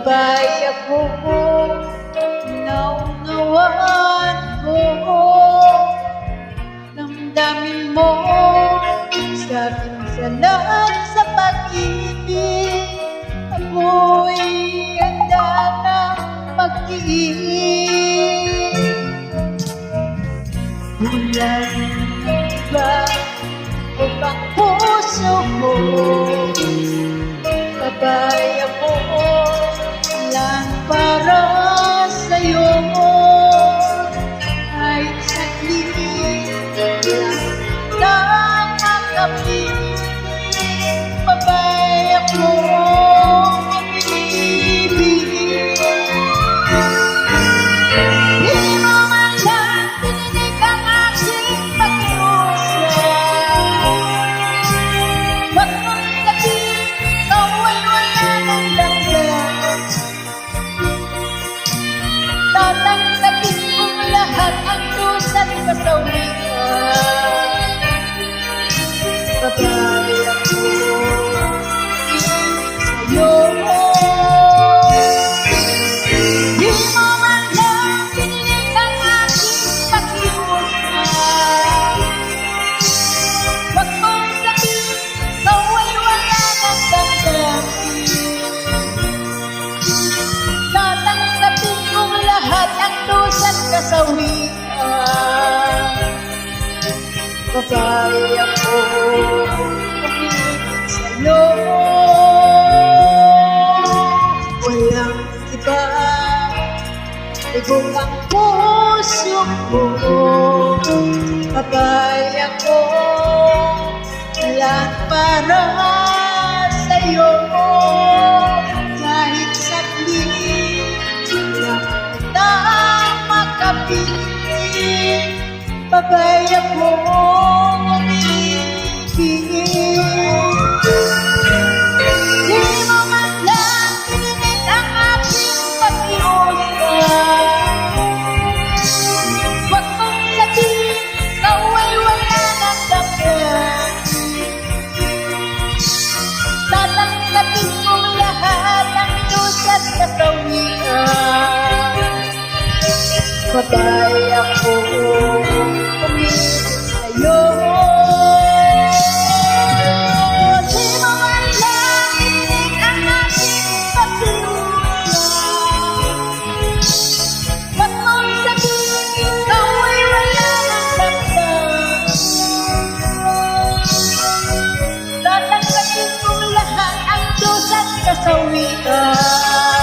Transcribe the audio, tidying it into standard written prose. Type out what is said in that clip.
Babay ako, naunawaan ko, damdamin mo sa aking salat sa pag-ibig. Ako'y handa na mag-iig. Walang iba o bang puso mo, babay ako lang para sa'yo. Kahit saglit lang makapit, babay ako mag-ibig. Di mo man lang pininig ang aking pag-iusap. Wag mong sabihin, ikaw ay wala ng damdamin. Tatanggapin kong lahat ang dusa't kasawian. Babay ako sa'yo. Di mo man lang pininig ang aking pakiusap. Wag mong sabihin, ikaw ay wala ng damdamin. Tatanggapin kong lahat ang dusa't kasawian. Babay ako pumibig sa'yo. Walang iba, ibig ang puso ko. Babay ako lang para sa'yo. Kahit saglit lang kita makapiling, babay ako mag-ibig. Di mo man lang pininig ang aking pag-iusap. Wag mong sabihin, ikaw ay wala ng damdamin. Tatanggapin kong lahat ang dusa't kasawian. Babay ako pumibig sa'yo. Di mo man lang pininig ang aking pag-iusap. Wag mong sabihin, ikaw ay wala ng damdamin. Tatanggapin kong lahat ang dusa't kasawian.